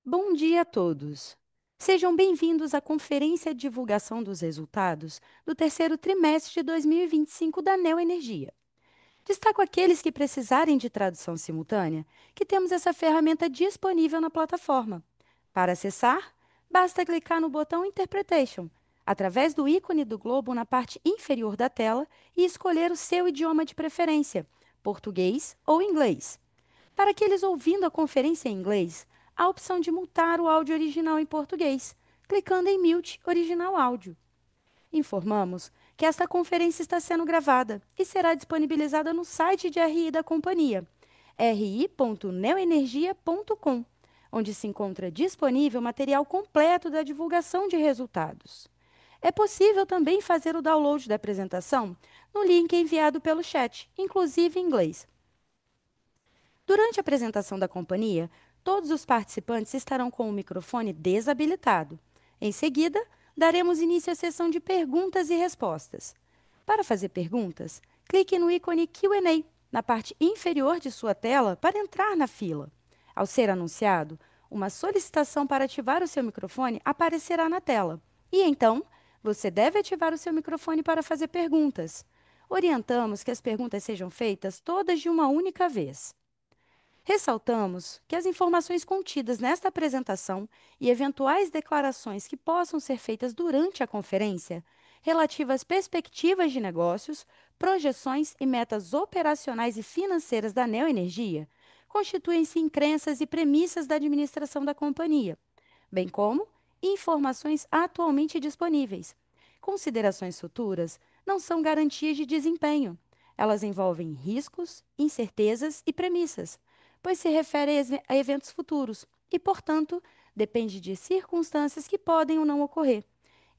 Bom dia a todos! Sejam bem-vindos à Conferência de Divulgação dos Resultados do terceiro trimestre de 2025 da Neoenergia. Destaco aqueles que precisarem de tradução simultânea, que temos essa ferramenta disponível na plataforma. Para acessar, basta clicar no botão Interpretation, através do ícone do globo na parte inferior da tela e escolher o seu idioma de preferência, português ou inglês. Para aqueles ouvindo a conferência em inglês, há a opção de mutar o áudio original em português, clicando em Mute Original Áudio. Informamos que esta conferência está sendo gravada e será disponibilizada no site de RI da companhia, ri.neoenergia.com, onde se encontra disponível material completo da divulgação de resultados. É possível também fazer o download da apresentação no link enviado pelo chat, inclusive em inglês. Durante a apresentação da companhia, todos os participantes estarão com o microfone desabilitado. Em seguida, daremos início à sessão de perguntas e respostas. Para fazer perguntas, clique no ícone Q&A na parte inferior de sua tela para entrar na fila. Ao ser anunciado, uma solicitação para ativar o seu microfone aparecerá na tela. E então, você deve ativar o seu microfone para fazer perguntas. Orientamos que as perguntas sejam feitas todas de uma única vez. Ressaltamos que as informações contidas nesta apresentação e eventuais declarações que possam ser feitas durante a conferência, relativas às perspectivas de negócios, projeções e metas operacionais e financeiras da Neoenergia, constituem-se em crenças e premissas da administração da companhia, bem como informações atualmente disponíveis. Considerações futuras não são garantias de desempenho. Elas envolvem riscos, incertezas e premissas, pois se refere a eventos futuros e, portanto, depende de circunstâncias que podem ou não ocorrer.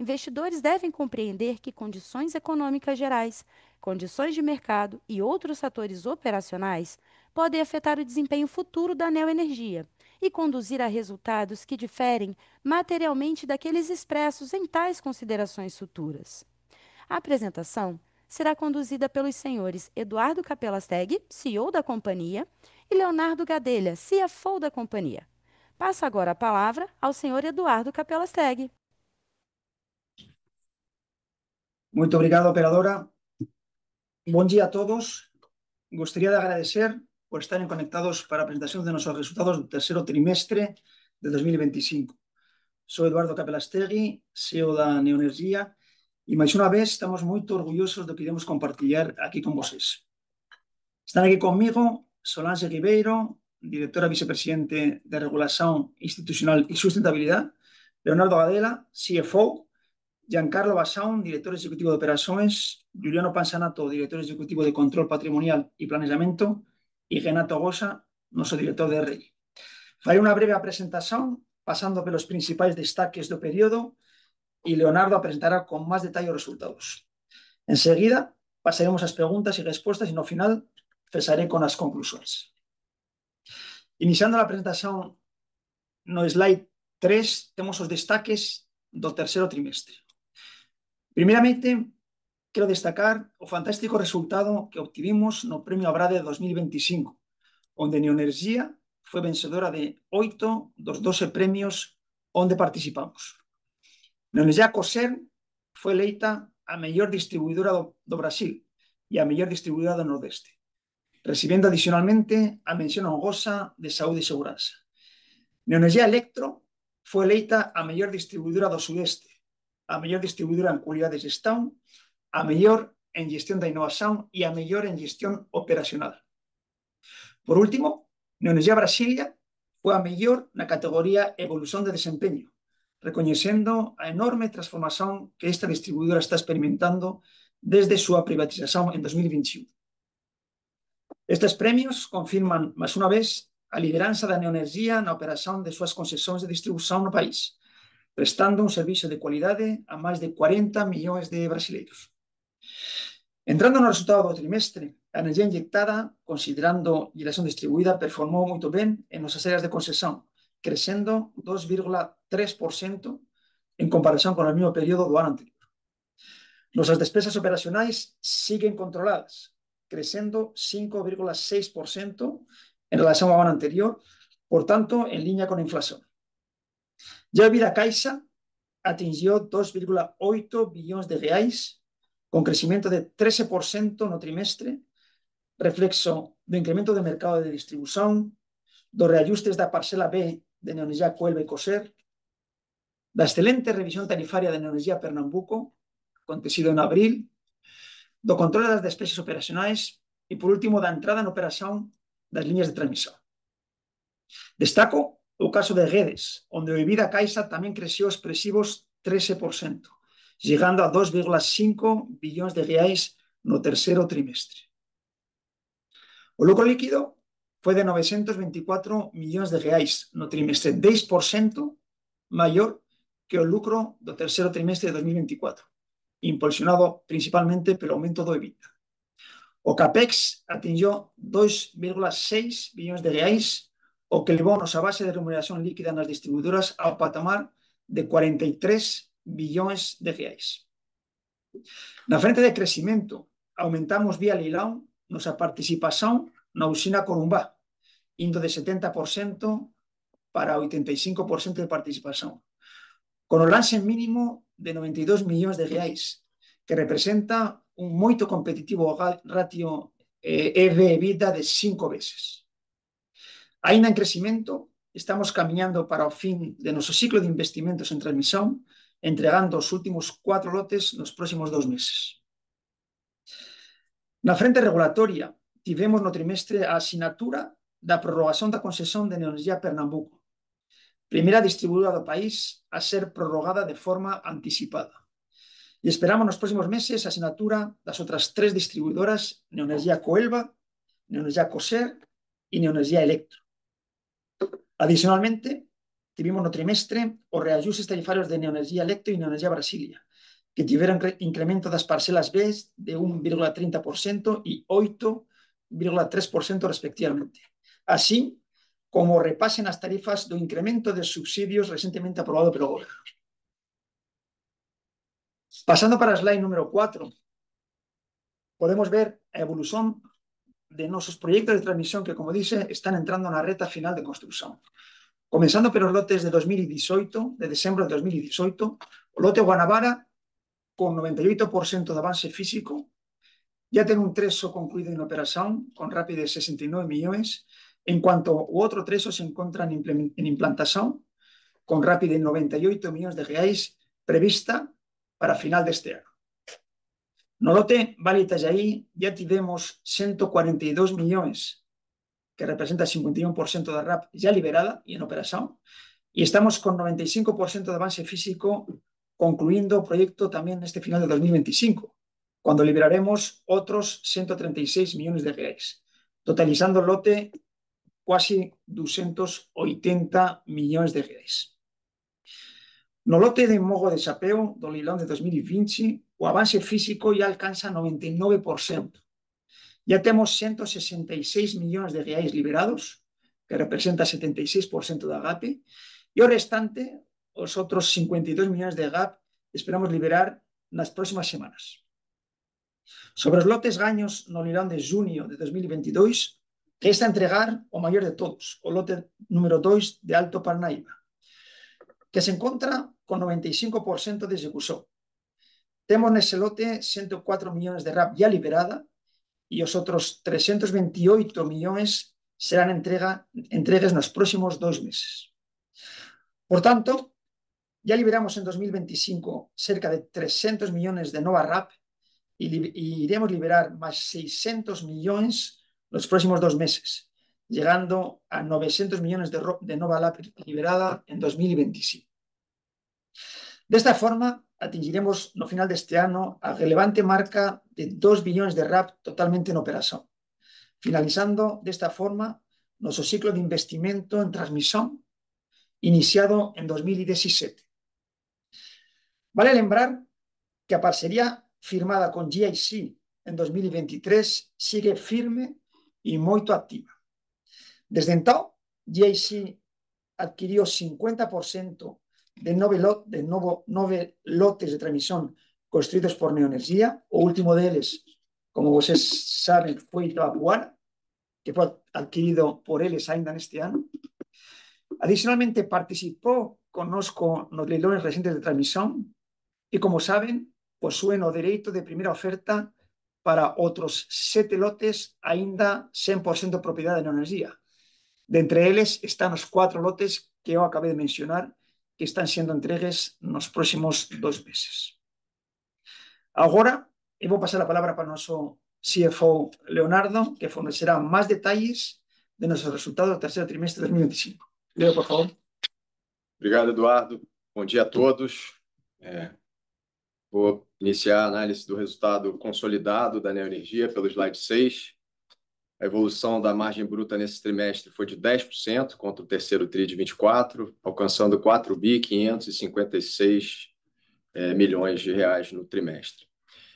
Investidores devem compreender que condições econômicas gerais, condições de mercado e outros fatores operacionais podem afetar o desempenho futuro da Neoenergia e conduzir a resultados que diferem materialmente daqueles expressos em tais considerações futuras. A apresentação será conduzida pelos senhores Eduardo Capelasteg, CEO da companhia, e Leonardo Gadelha, CFO da companhia. Passo agora a palavra ao senhor Eduardo Capelasteg. Muito obrigado, operadora. Buen día a todos. Gustaría de agradecer por estar conectados para la presentación de nuestros resultados del tercer trimestre de 2025. Soy Eduardo Capelastegui, CEO de Neoenergia, y más una vez estamos muy orgullosos de lo que queremos compartir aquí con vosotros. Están aquí conmigo Solange Ribeiro, directora vicepresidente de Regulación Institucional y Sustentabilidad, Leonardo Gadela, CFO, Giancarlo Basaun, director ejecutivo de operaciones, Giuliano Panzanato, director ejecutivo de control patrimonial y planeamiento, y Renato Gosa, nuestro director de RI. Faré una breve presentación pasando por los principales destaques del periodo y Leonardo presentará con más detalle los resultados. Enseguida pasaremos a las preguntas y respuestas y no final cesaré con las conclusiones. Iniciando la presentación no slide 3, tenemos los destaques del tercer trimestre. Primeramente, quiero destacar el fantástico resultado que obtuvimos en el Premio Abrade 2025, donde Neoenergia fue vencedora de 8 de los 12 premios donde participamos. Neoenergia Coser fue eleita a mejor distribuidora do Brasil y a mejor distribuidora del Nordeste, recibiendo adicionalmente a mención honrosa de Saúde y Segurança. Neoenergia Electro fue eleita a mejor distribuidora do Sudeste, a mejor distribuidora en calidad de gestión, a mejor en gestión de innovación y a mejor en gestión operacional. Por último, Neoenergia Brasilia fue a mejor en la categoría evolución de desempeño, reconociendo la enorme transformación que esta distribuidora está experimentando desde su privatización en 2021. Estos premios confirman, más una vez, a lideranza de Neoenergia na operación de sus concesiones de distribución no país, prestando un servicio de calidad a más de 40 millones de brasileños. Entrando no resultado do trimestre, a energía inyectada, considerando generación distribuida, performó muy bien en nuestras áreas de concesión, creciendo 2,3% en comparación con el mismo periodo do ano anterior. Nuestras despesas operacionales siguen controladas, creciendo 5,6% en relación ao ano anterior, por tanto, en línea con la inflación. Ya Vida Caixa atingió 2,8 billones de reais, con crecimiento de 13% no trimestre, reflexo do incremento do mercado de distribución, dos reajustes da parcela B de Neoenergia Coelba e Coser, da excelente revisión tarifaria de Neoenergia Pernambuco, acontecido en abril, do control das despesas operacionais e, por último, da entrada en operación das líneas de transmisión. Destaco o caso de Redes, onde o EBITDA Caixa tamén creció expresivos 13%, llegando a 2,5 billones de reais no terceiro trimestre. O lucro líquido foi de 924 millóns de reais no trimestre, 10% maior que o lucro do terceiro trimestre de 2024, impulsionado principalmente pelo aumento do EBITDA. O CAPEX atingió 2,6 billones de reais, o que levou a nosa base de remuneración líquida nas distribuidoras ao patamar de 43 billones de reais. Na frente de crecimento, aumentamos vía leilão nosa participación na usina Corumbá, indo de 70% para 85% de participación, con o lance mínimo de 92 millóns de reais, que representa un moito competitivo ratio EV/EBITDA de 5 veces. Ainda en crecimento, estamos camiñando para o fin de noso ciclo de investimentos en transmisión, entregando os últimos 4 lotes nos próximos 2 meses. Na frente regulatoria, tivemos no trimestre a asinatura da prorrogación da concesión de Neoenergia Pernambuco, primeira distribuidora do país a ser prorrogada de forma anticipada. E esperamos nos próximos meses a asinatura das outras 3 distribuidoras, Neoenergia Coelba, Neoenergia Coser e Neoenergia Electro. Adicionalmente, tivemos no trimestre os reajustes tarifarios de Neoenergia Electro e Neoenergia Brasilia, que tiveron incremento das parcelas B de 1,30% e 8,3% respectivamente, así como repase nas tarifas do incremento de subsidios recentemente aprobado pelo goberno. Pasando para a slide número 4, podemos ver a evolución de nosos proyectos de transmisión que, como dice, están entrando na reta final de construcción. Comenzando pelos lotes de 2018, de decembro de 2018, o lote Guanabara, con 98% de avance físico, ya ten un treso concluído en operación, con RAP de 69 millones, en cuanto o outro treso se encontra en implantación, con RAP de 98 millones de reais, prevista para final deste ano. No lote Vale Itajaí ya tivemos 142 millones, que representa 51% da RAP ya liberada y en operación, y estamos con 95% de avance físico, concluyendo o proyecto también este final de 2025, cuando liberaremos otros 136 millones de reais, totalizando el lote casi 280 millones de reais. No lote de Mogo de Chapeo, do leilão de 2020, o avance físico ya alcanza 99%. Ya tenemos 166 millones de reais liberados, que representa 76% da GAP, e o restante, os outros 52 millones de GAP, esperamos liberar nas próximas semanas. Sobre os lotes gaños no leilão de junio de 2022, resta entregar o maior de todos, o lote número 2 de Alto Parnaíba, que se encontra con 95% de execución. Temos nese lote 104 millones de RAP ya liberada, y os otros 328 millones serán entregues nos próximos 2 meses. Por tanto, ya liberamos en 2025 cerca de 300 millones de nova RAP y iremos liberar más 600 millones los próximos 2 meses, llegando a 900 millones de nova RAP liberada en 2025. De esta forma, atingiremos no final deste ano a relevante marca de 2 billones de RAP totalmente en operación, finalizando desta forma noso ciclo de investimento en transmisión iniciado en 2017. Vale lembrar que a parcería firmada con GIC en 2023 sigue firme e moito activa. Desde entón, GIC adquirió 50% de 9 lotes de transmisión construidos por Neoenergia. O último deles, como vocês saben, foi Itapuana, que foi adquirido por eles ainda neste ano. Adicionalmente, participou conozco los leilones recientes de transmisión y, como saben, posúen o derecho de primera oferta para otros 7 lotes ainda 100% propiedad de Neoenergía. De entre eles están os 4 lotes que eu acabei de mencionar, que están sendo entregues nos próximos 2 meses. Agora, eu vou pasar a palabra para o noso CFO Leonardo, que fornecerá máis detalles de nosos resultados do terceiro trimestre de 2025. Leo, por favor. Obrigado, Eduardo. Bom dia a todos. Vou iniciar a análise do resultado consolidado da Neoenergia pelo slide 6. A evolução da margem bruta nesse trimestre foi de 10% contra o terceiro TRI de 24, alcançando 4.556 milhões de reais no trimestre.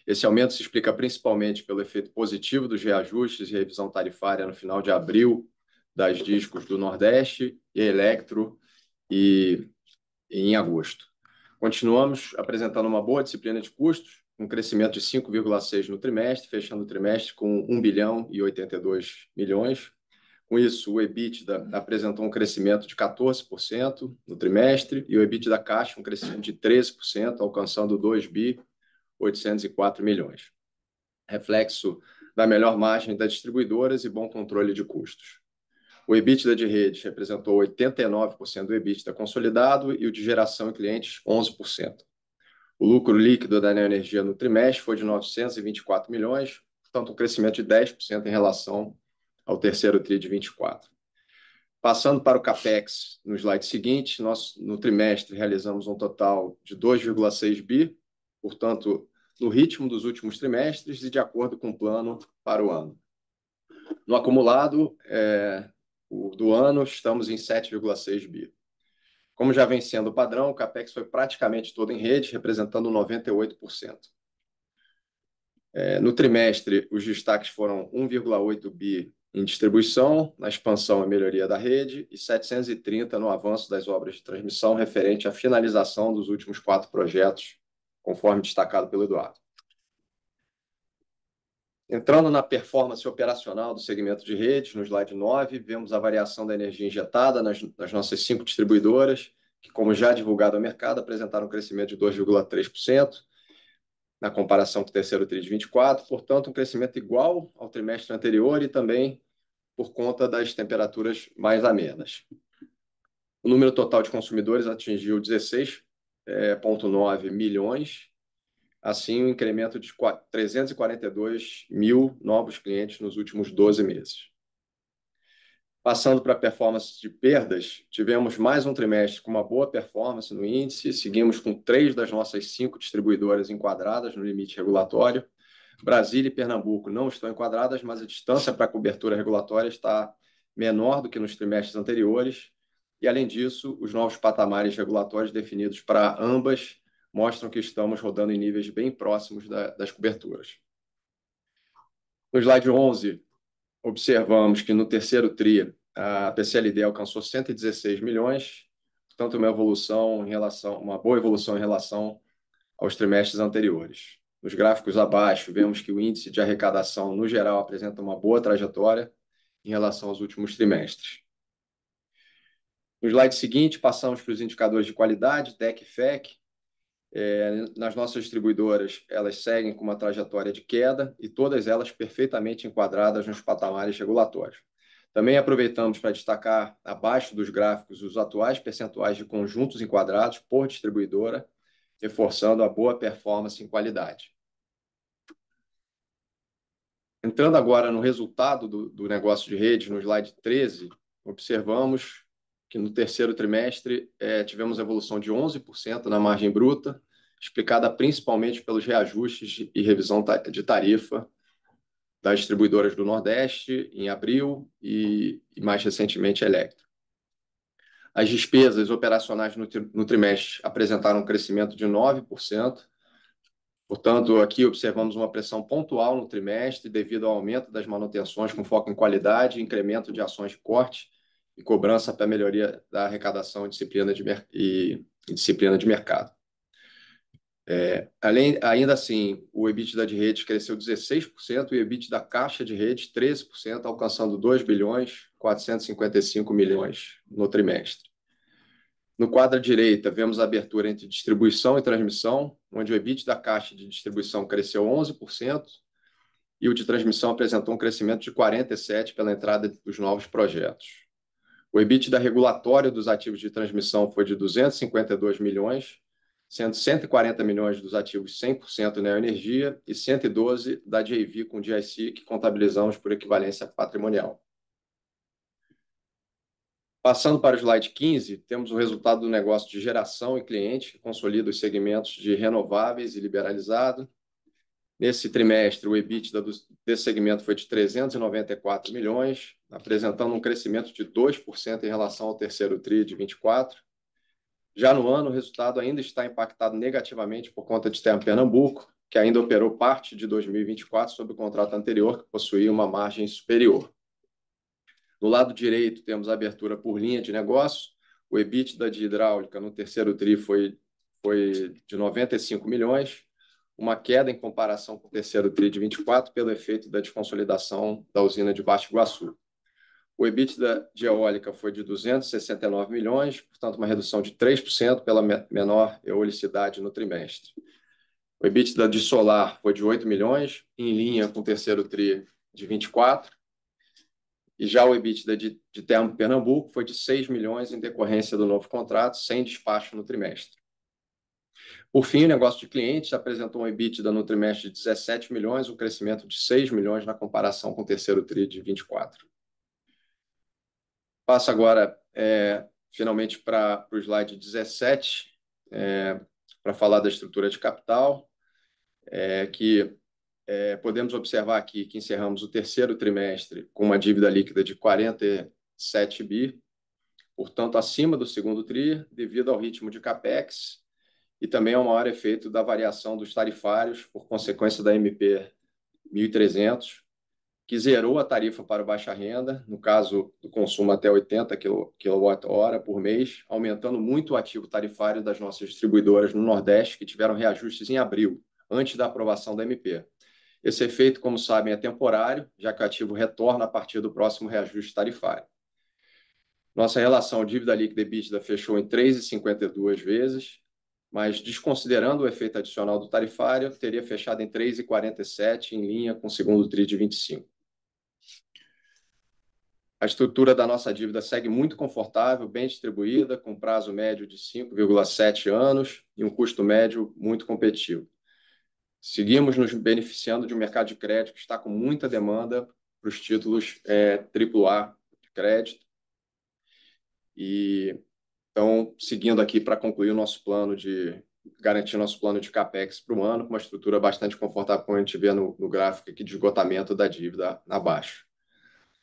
Esse aumento se explica principalmente pelo efeito positivo dos reajustes e revisão tarifária no final de abril das Discos do Nordeste e Elektro e em agosto. Continuamos apresentando uma boa disciplina de custos, um crescimento de 5,6% no trimestre, fechando o trimestre com 1.082 bilhões. Com isso, o EBITDA apresentou um crescimento de 14% no trimestre e o EBITDA caixa um crescimento de 13%, alcançando 2.804 bilhões. Reflexo da melhor margem das distribuidoras e bom controle de custos. O EBITDA de redes representou 89% do EBITDA consolidado e o de geração e clientes 11%. O lucro líquido da Neoenergia no trimestre foi de 924 milhões, portanto um crescimento de 10% em relação ao terceiro TRI de 24. Passando para o CAPEX no slide seguinte, nós no trimestre realizamos um total de 2,6 bi, portanto no ritmo dos últimos trimestres e de acordo com o plano para o ano. No acumulado do ano, estamos em 7,6 bi. Como já vem sendo o padrão, o CAPEX foi praticamente todo em rede, representando 98%. No trimestre, os destaques foram 1,8 bi em distribuição, na expansão e melhoria da rede, e 730 no avanço das obras de transmissão referente à finalização dos últimos 4 projetos, conforme destacado pelo Eduardo. Entrando na performance operacional do segmento de redes, no slide 9, vemos a variação da energia injetada nas nossas 5 distribuidoras, que, como já divulgado ao mercado, apresentaram um crescimento de 2,3% na comparação com o terceiro TRI de 24, portanto, um crescimento igual ao trimestre anterior e também por conta das temperaturas mais amenas. O número total de consumidores atingiu 16,9 milhões, assim, um incremento de 342 mil novos clientes nos últimos 12 meses. Passando para a performance de perdas, tivemos mais um trimestre com uma boa performance no índice, seguimos com 3 das nossas 5 distribuidoras enquadradas no limite regulatório. Brasília e Pernambuco não estão enquadradas, mas a distância para a cobertura regulatória está menor do que nos trimestres anteriores, e, além disso, os novos patamares regulatórios definidos para ambas mostram que estamos rodando em níveis bem próximos das coberturas. No slide 11, observamos que no terceiro TRI a PCLD alcançou 116 milhões, portanto uma boa evolução em relação aos trimestres anteriores. Nos gráficos abaixo, vemos que o índice de arrecadação, no geral, apresenta uma boa trajetória em relação aos últimos trimestres. No slide seguinte, passamos para os indicadores de qualidade, DEC e FEC. Nas nossas distribuidoras, elas seguem com uma trajetória de queda e todas elas perfeitamente enquadradas nos patamares regulatórios. Também aproveitamos para destacar, abaixo dos gráficos, os atuais percentuais de conjuntos enquadrados por distribuidora, reforçando a boa performance em qualidade. Entrando agora no resultado do negócio de rede, no slide 13, observamos que no terceiro trimestre tivemos evolução de 11% na margem bruta, explicada principalmente pelos reajustes e revisão de tarifa das distribuidoras do Nordeste em abril e mais recentemente Elektro. As despesas operacionais no trimestre apresentaram um crescimento de 9%. Portanto, aqui observamos uma pressão pontual no trimestre devido ao aumento das manutenções com foco em qualidade, incremento de ações de corte e cobrança para a melhoria da arrecadação e disciplina de mercado. Ainda assim, o EBITDA de redes cresceu 16% e o EBITDA da caixa de redes 13%, alcançando 2.455 bilhões no trimestre. No quadro à direita, vemos a abertura entre distribuição e transmissão, onde o EBIT da caixa de distribuição cresceu 11% e o de transmissão apresentou um crescimento de 47% pela entrada dos novos projetos. O EBITDA regulatório dos ativos de transmissão foi de 252 milhões, sendo 140 milhões dos ativos 100% Neoenergia e 112 da JV com GIC, que contabilizamos por equivalência patrimonial. Passando para o slide 15, temos o resultado do negócio de geração e cliente, que consolida os segmentos de renováveis e liberalizado. Nesse trimestre, o EBITDA desse segmento foi de 394 milhões, apresentando um crescimento de 2% em relação ao terceiro TRI de 24. Já no ano, o resultado ainda está impactado negativamente por conta de Termo Pernambuco, que ainda operou parte de 2024 sob o contrato anterior, que possuía uma margem superior. No lado direito, temos a abertura por linha de negócio. O EBITDA de hidráulica no terceiro TRI foi de 95 milhões, uma queda em comparação com o terceiro TRI de 24 pelo efeito da desconsolidação da usina de Baixo Iguaçu. O EBITDA de eólica foi de 269 milhões, portanto, uma redução de 3% pela menor eolicidade no trimestre. O EBITDA de solar foi de 8 milhões, em linha com o terceiro TRI de 24. E já o EBITDA de Termo Pernambuco foi de 6 milhões em decorrência do novo contrato, sem despacho no trimestre. Por fim, o negócio de clientes apresentou um EBITDA no trimestre de 17 milhões, um crescimento de 6 milhões na comparação com o terceiro TRI de 24. Passo agora, finalmente, para o slide 17, para falar da estrutura de capital, que podemos observar aqui que encerramos o terceiro trimestre com uma dívida líquida de 47 bi, portanto, acima do segundo TRI, devido ao ritmo de CAPEX e também ao maior efeito da variação dos tarifários por consequência da MP 1300, que zerou a tarifa para baixa renda, no caso do consumo até 80 kWh por mês, aumentando muito o ativo tarifário das nossas distribuidoras no Nordeste, que tiveram reajustes em abril, antes da aprovação da MP. Esse efeito, como sabem, é temporário, já que o ativo retorna a partir do próximo reajuste tarifário. Nossa relação dívida líquida EBITDA fechou em 3,52 vezes, mas desconsiderando o efeito adicional do tarifário, teria fechado em 3,47, em linha com o segundo TRI de 25. A estrutura da nossa dívida segue muito confortável, bem distribuída, com prazo médio de 5,7 anos e um custo médio muito competitivo. Seguimos nos beneficiando de um mercado de crédito que está com muita demanda para os títulos AAA de crédito. E, então, seguindo aqui para concluir o nosso plano de garantir nosso plano de CAPEX para o ano, com uma estrutura bastante confortável, como a gente vê no gráfico aqui de esgotamento da dívida abaixo.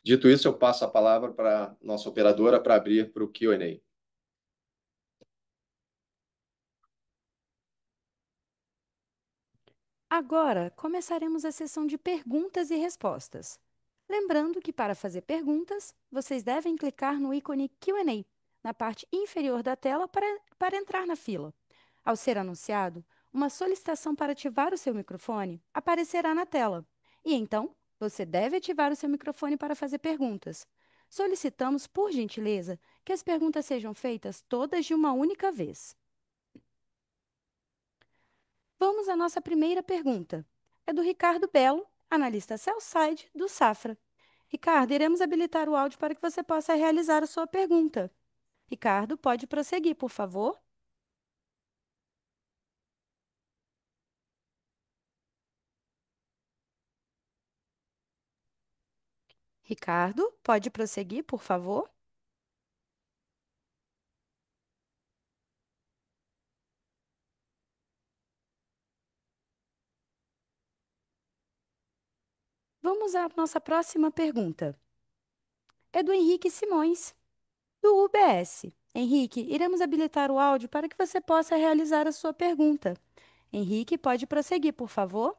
Dito isso, eu passo a palavra para a nossa operadora para abrir para o Q&A. Agora, começaremos a sessão de perguntas e respostas. Lembrando que, para fazer perguntas, vocês devem clicar no ícone Q&A, na parte inferior da tela, para entrar na fila. Ao ser anunciado, uma solicitação para ativar o seu microfone aparecerá na tela. E então, você deve ativar o seu microfone para fazer perguntas. Solicitamos, por gentileza, que as perguntas sejam feitas todas de uma única vez. Vamos à nossa primeira pergunta. É do Ricardo Belo, analista sell-side do Safra. Ricardo, iremos habilitar o áudio para que você possa realizar a sua pergunta. Ricardo, pode prosseguir, por favor. Ricardo, pode prosseguir, por favor. Vamos à nossa próxima pergunta. É do Henrique Simões, do UBS. Henrique, iremos habilitar o áudio para que você possa realizar a sua pergunta. Henrique, pode prosseguir, por favor.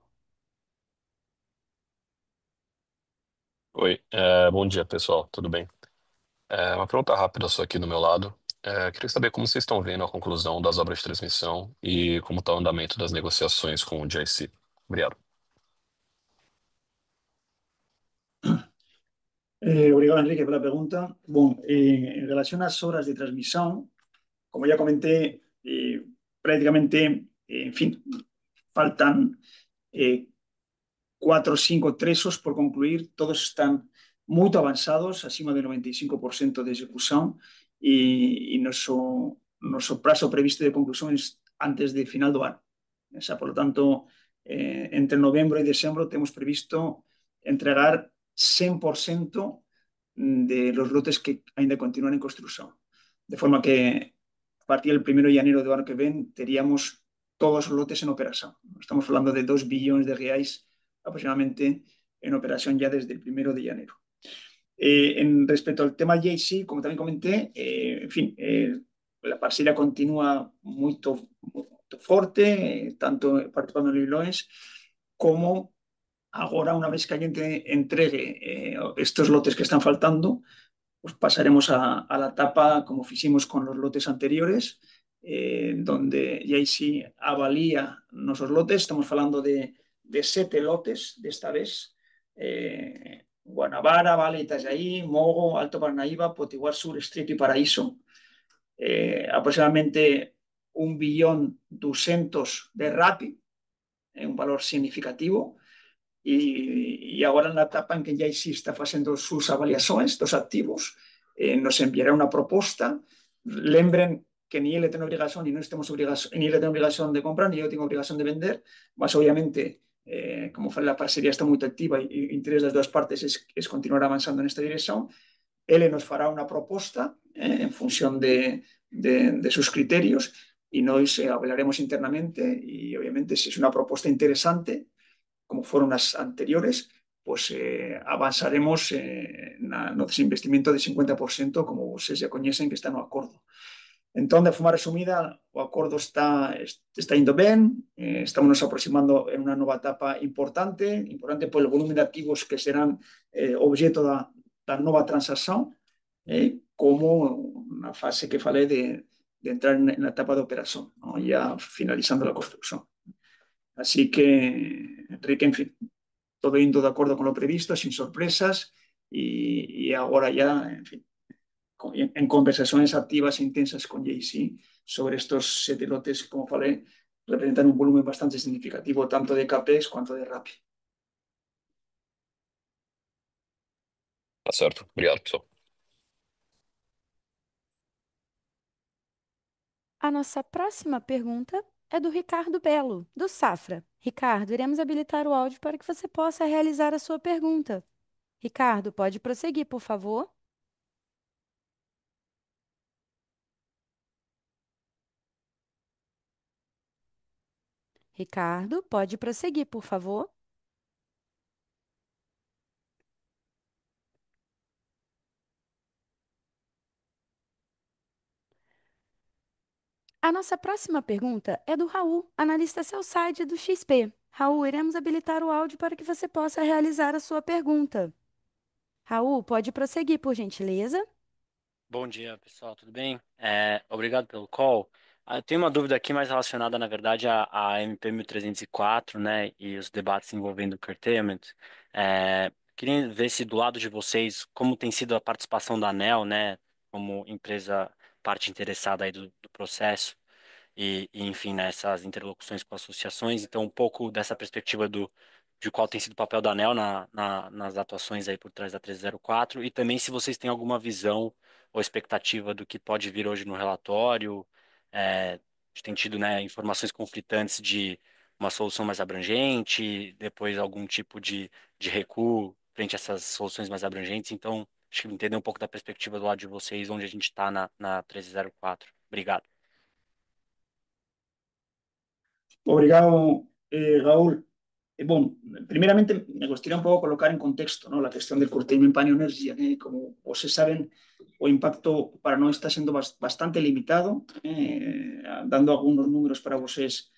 Oi, bom dia, pessoal, tudo bem? Uma pergunta rápida só aqui do meu lado. Queria saber como vocês estão vendo a conclusão das obras de transmissão e como está o andamento das negociações com o GIC. Obrigado. Obrigado, Enrique, por la pregunta. Bueno, en relación a las obras de transmisión, como ya comenté, prácticamente, en fin, faltan 4 o 5 trechos por concluir, todos están muy avanzados, acima del 95% de ejecución, y nuestro plazo previsto de conclusión es antes de final do ano. O sea, por lo tanto, entre noviembre y diciembre tenemos previsto entregar 100% de los lotes que ainda continúan en construcción. De forma que a partir del 1 de enero do ano que ven teríamos todos los lotes en operación. Estamos hablando de 2 billones de reais aproximadamente en operación ya desde el 1 de enero. Respecto al tema JC, como también comenté, en fin, la parcela continúa muy fuerte, tanto participando en leilões como ahora, una vez que alguien te entregue estos lotes que están faltando, pues pasaremos a la etapa como hicimos con los lotes anteriores, donde ya ahí sí avalía nuestros lotes. Estamos hablando de 7 lotes de esta vez. Guanabara, Vale, Itajaí, Mogo, Alto Parnaíba, Potiguar Sur, Estreito y Paraíso. Aproximadamente 1.200.000.000 de RAPI, un valor significativo. Y ahora en la etapa en que ya sí está haciendo sus avaliaciones, estos activos, nos enviará una propuesta. Lembren que ni él tiene obligación, ni nosotros tenemos ni él tiene obligación de comprar, ni yo tengo obligación de vender, más obviamente, como la parcería está muy activa y el interés de las dos partes es continuar avanzando en esta dirección, él nos fará una propuesta en función de sus criterios y nos hablaremos internamente y obviamente si es una propuesta interesante, como fueron las anteriores, pues avanzaremos en ese investimento de 50%, como ustedes ya conocen, que está no acuerdo. Entón, de forma resumida, o acordo está indo ben, estamos nos aproximando en unha nova etapa importante polo volumen de activos que serán objeto da nova transacción, como na fase que falei de entrar na etapa de operación, ¿no? Ya finalizando la construcción. Así que, Enrique, en fin, todo indo de acuerdo con lo previsto, sin sorpresas, y ahora ya, en fin, en conversaciones activas e intensas con JC sobre estos 7 lotes, como falei, representan un volumen bastante significativo, tanto de CAPEX quanto de RAP. Tá certo. Obrigado, pessoal. A nossa próxima pergunta é do Ricardo Belo, do Safra. Ricardo, iremos habilitar o áudio para que você possa realizar a sua pergunta. Ricardo, pode prosseguir, por favor. Ricardo, pode prosseguir, por favor. A nossa próxima pergunta é do Raul, analista sell-side do XP. Raul, iremos habilitar o áudio para que você possa realizar a sua pergunta. Raul, pode prosseguir, por gentileza. Bom dia, pessoal, tudo bem? Obrigado pelo call. Eu tenho uma dúvida aqui mais relacionada, na verdade, à MP 1304, né, e os debates envolvendo o curtailment. Queria ver se do lado de vocês, como tem sido a participação da ANEEL, né, como empresa parte interessada aí do processo, enfim, nessas interlocuções com associações. Então, um pouco dessa perspectiva de qual tem sido o papel da ANEEL nas atuações aí por trás da 1304, e também se vocês têm alguma visão ou expectativa do que pode vir hoje no relatório. A gente tem tido, né, informações conflitantes de uma solução mais abrangente, depois algum tipo de recuo frente a essas soluções mais abrangentes. Então, acho que entender um pouco da perspectiva do lado de vocês, onde a gente está na 1304. Obrigado. Obrigado, Raúl. Bueno, primeramente me gustaría un poco colocar en contexto, ¿no?, la cuestión del curtailment Pan Energy. Como ustedes saben, o impacto para nosotros está siendo bastante limitado. Dando algunos números para ustedes,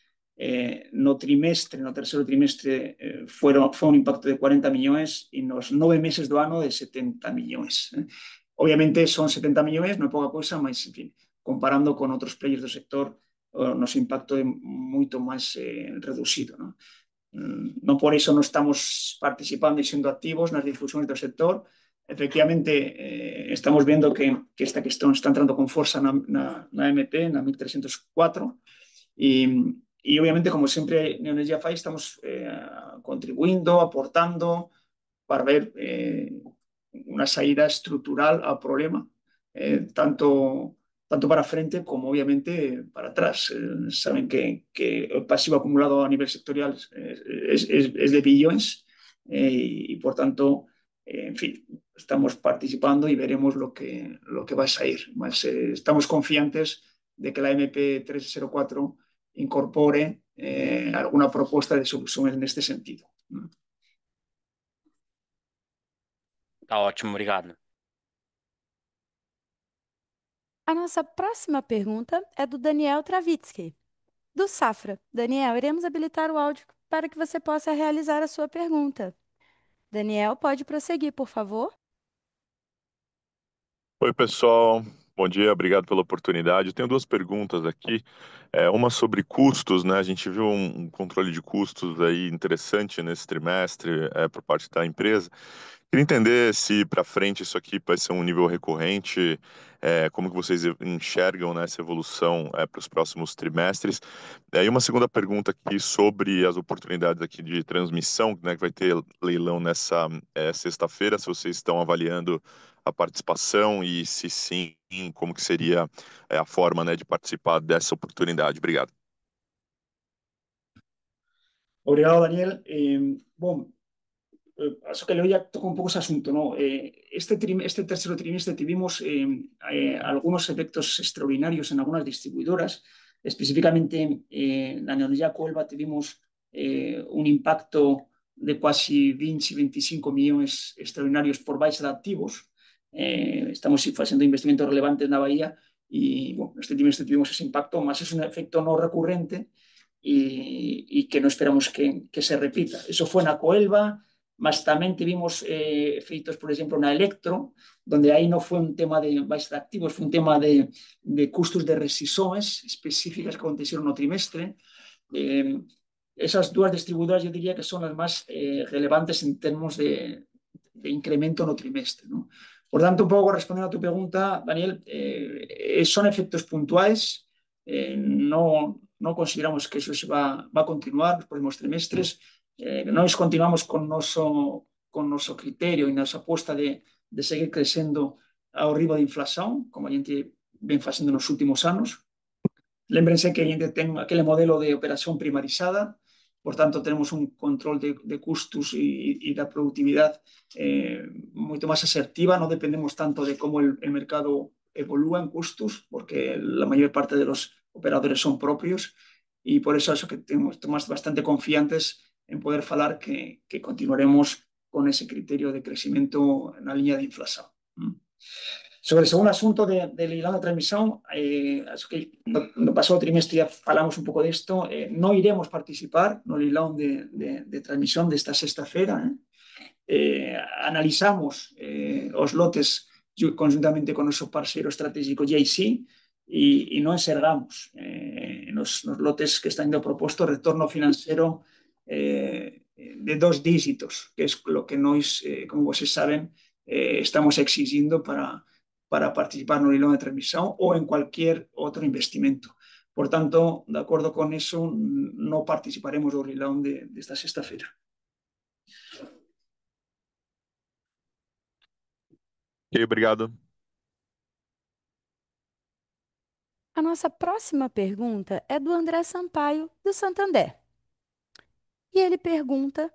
no tercero trimestre, fue un impacto de 40 millones y nos 9 meses do ano de 70 millones. Obviamente son 70 millones, no é pouca cosa, mas, en fin, comparando con otros players do sector, nos impacto é moito máis reducido, ¿no? No por eso no estamos participando y siendo activos en las discusiones del sector, efectivamente, estamos viendo que esta cuestión está entrando con fuerza na MP, na 1304, y obviamente, como siempre Neoenergia FAI, estamos contribuyendo, aportando para ver una salida estructural al problema, tanto para frente como obviamente para atrás. Saben que el pasivo acumulado a nivel sectorial es de billones, y por tanto, en fin, estamos participando y veremos lo que va a salir. Estamos confiantes de que la MP 304 incorpore alguna proposta de solución en este sentido. Tá ótimo, obrigado. A nossa próxima pergunta é do Daniel Travitsky, do Safra. Daniel, iremos habilitar o áudio para que você possa realizar a sua pergunta. Daniel, pode prosseguir, por favor? Oi, pessoal. Bom dia, obrigado pela oportunidade. Eu tenho duas perguntas aqui. Uma sobre custos, né? A gente viu um controle de custos aí interessante nesse trimestre, por parte da empresa. Queria entender se para frente isso aqui vai ser um nível recorrente, como que vocês enxergam, né, essa evolução para os próximos trimestres. E uma segunda pergunta aqui sobre as oportunidades aqui de transmissão, né, que vai ter leilão nessa sexta-feira, se vocês estão avaliando a participação e se sim, como que seria a forma, né, de participar dessa oportunidade. Obrigado. Obrigado, Daniel. Bueno, eso que ya toco un poco ese asunto, ¿no? Este tercer trimestre tuvimos algunos efectos extraordinarios en algunas distribuidoras, específicamente en la Neoenergia Coelba tuvimos un impacto de casi 20 y 25 millones extraordinarios por baixa de activos. Estamos haciendo investimentos relevantes en la bahía y bueno, este trimestre tuvimos ese impacto, más es un efecto no recurrente y que no esperamos que se repita. Eso fue en la Coelba, más también tuvimos efectos, por ejemplo, en la Electro, donde ahí no fue un tema de baixa de activos, fue un tema de costos de rescisões específicas que acontecieron no trimestre. Esas dos distribuidoras yo diría que son las más relevantes en términos de incremento no trimestre, ¿no? Por tanto, un poco respondiendo a tu pregunta, Daniel, son efectos puntuales, no consideramos que eso se va a continuar los próximos trimestres. Nós continuamos con noso criterio e nosa aposta de seguir crecendo ao ritmo de inflación, como a gente ven facendo nos últimos anos. Lembrense que a gente ten aquele modelo de operación primarizada, por tanto, tenemos un control de costos y da productividad moito máis asertiva, non dependemos tanto de como el mercado evolúa en costos, porque la mayor parte de los operadores son propios, y por eso que estamos bastante confiantes en poder falar que continuaremos con ese criterio de crecimiento en la línea de inflación. Sobre el segundo asunto de leilão de transmisión, no pasado trimestre ya falamos un pouco disto, non iremos participar no leilão de transmisión desta sexta-feira. Analizamos os lotes conjuntamente con noso parceiro estratégico JC e non enxergamos nos lotes que están indo propostos retorno financiero de 2 dígitos, que es lo que nós, como vocês saben, estamos exigindo para participar no leilão de transmisión ou en cualquier outro investimento. Por tanto, de acordo con eso, non participaremos do leilão desta sexta-feira. Ok, obrigado. A nossa próxima pergunta é do André Sampaio, do Santander. E ele pergunta: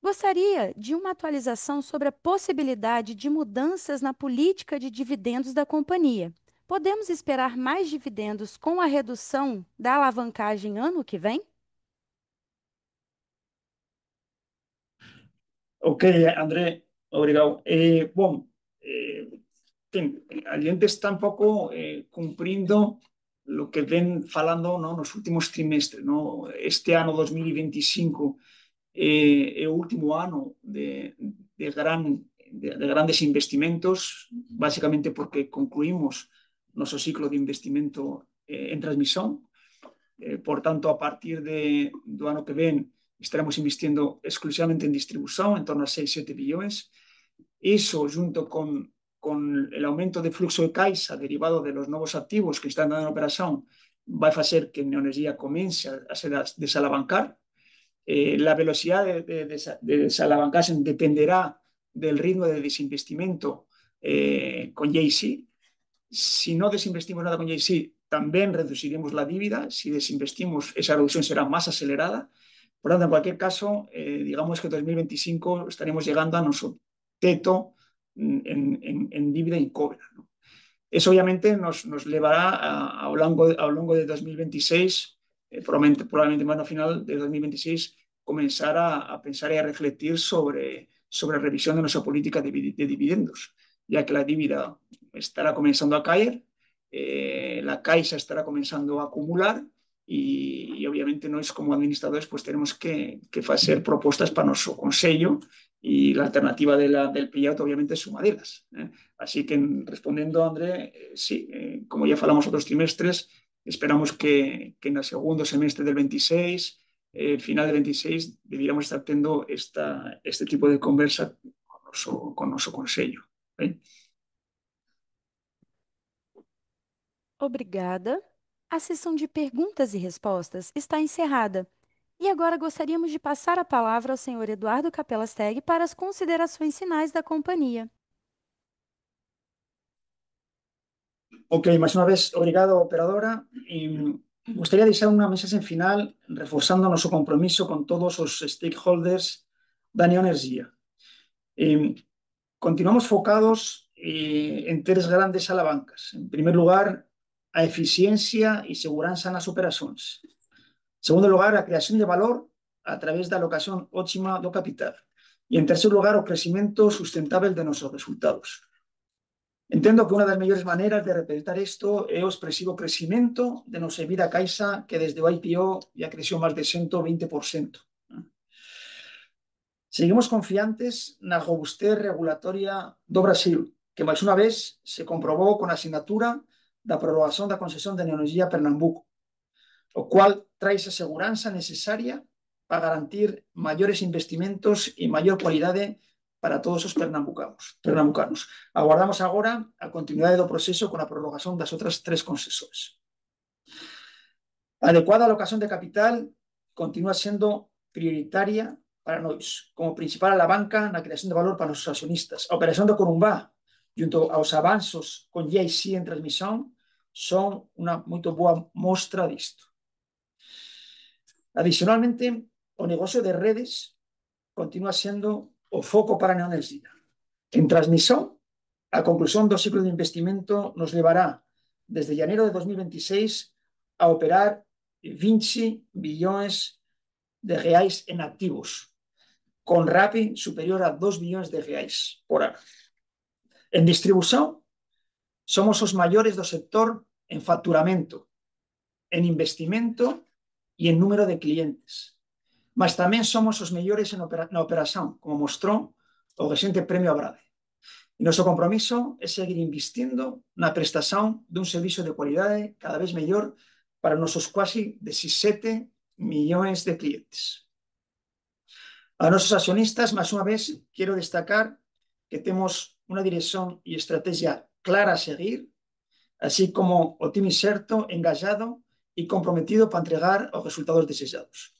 gostaria de uma atualização sobre a possibilidade de mudanças na política de dividendos da companhia. Podemos esperar mais dividendos com a redução da alavancagem ano que vem? Ok, André, obrigado. Bom, a gente está un pouco cumprindo lo que ven falando, ¿no?, nos últimos trimestres, ¿no? Este ano 2025 é o último ano de grandes investimentos, básicamente porque concluímos noso ciclo de investimento en transmisión. Por tanto, a partir do ano que ven estaremos investindo exclusivamente en distribución, en torno a 6-7 billones. Eso, junto con el aumento de fluxo de caixa derivado de los nuevos activos que están dando en operación, va a hacer que Neoenergia comience a se desalabancar. La velocidad de desalabancarse dependerá del ritmo de desinvestimiento con JC. Si no desinvestimos nada con JC, también reduciremos la dívida. Si desinvestimos, esa reducción será más acelerada. Por lo tanto, en cualquier caso, digamos que en 2025 estaremos llegando a nuestro teto en dívida y cobra, ¿no? Eso obviamente nos llevará a lo largo de 2026, probablemente más al final de 2026, comenzar a pensar y a refletir sobre revisión de nuestra política de dividendos, ya que la dívida estará comenzando a caer, la caixa estará comenzando a acumular y obviamente nós como administradores pues tenemos que hacer propuestas para nuestro consejo y la alternativa del payout obviamente suma delas, ¿eh? Así que respondiendo, André, sí, como ya falamos otros trimestres, esperamos que en el segundo semestre del 26, final del 26, debiéramos estar teniendo este tipo de conversa con nuestro consejo, ¿eh? Obrigada. A sessão de perguntas e respostas está encerrada. E agora gostaríamos de passar a palavra ao senhor Eduardo Capelastegui para as considerações finais da companhia. Ok, más una vez, obrigado, operadora. Y me gustaría dejar una mensaje final reforzando nuestro compromiso con todos los stakeholders de Neoenergia. Continuamos focados en tres grandes alavancas. En primer lugar, a eficiencia y seguridad en las operaciones. En segundo lugar, a creación de valor a través de alocación óptima do capital. Y en tercer lugar, o crecimiento sustentable de nuestros resultados. Entendo que una das mellores maneras de representar isto é o expresivo crecimento de nosa EBITDA caixa que desde o IPO ya creció máis de 120%. Seguimos confiantes na robustez regulatoria do Brasil, que máis unha vez se comprobou con a asignatura da prorrogación da concesión de Neoenergia Pernambuco, o cual trae esa seguranza necesaria para garantir maiores investimentos e maior cualidade para todos os pernambucanos. Aguardamos agora a continuidade do proceso con a prorrogación das outras tres concesores. A adecuada alocación de capital continúa sendo prioritaria para nós, como principal alavanca na creación de valor para os accionistas. A operación do Corumbá, junto aos avanzos con GIC en transmisión, son unha moito boa mostra disto. Adicionalmente, o negocio de redes continúa sendo o foco para Neoenergia. En transmisión, a conclusión do ciclo de investimento nos levará desde janeiro de 2026 a operar 20 billones de reais en activos, con RAPI superior a 2 billones de reais por ano. En distribución, somos os maiores do sector en facturamento, en investimento e en número de clientes. Mas tamén somos os mellores na operación, como mostrou o recente premio Abrade. E noso compromiso é seguir investindo na prestación dun servicio de cualidade cada vez mellor para nosos quasi 17 millóns de clientes. A nosos accionistas, máis unha vez, quero destacar que temos unha dirección e estrategia clara a seguir, así como o time certo, engajado e comprometido para entregar os resultados desejados.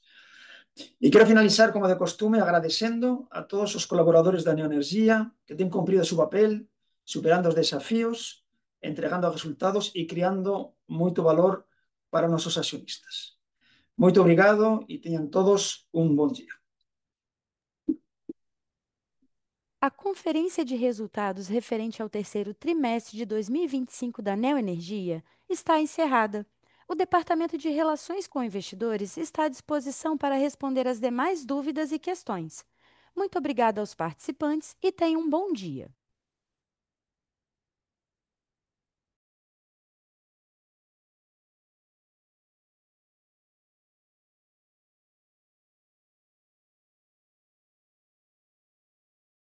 E quero finalizar, como de costume, agradecendo a todos os colaboradores da Neoenergia que ten cumprido o seu papel, superando os desafíos, entregando os resultados e creando moito valor para os nosos accionistas. Moito obrigado e teñan todos un bon día. A conferência de resultados referente ao terceiro trimestre de 2025 da Neoenergia está encerrada. O Departamento de Relações com Investidores está à disposição para responder as demais dúvidas e questões. Muito obrigada aos participantes e tenham um bom dia.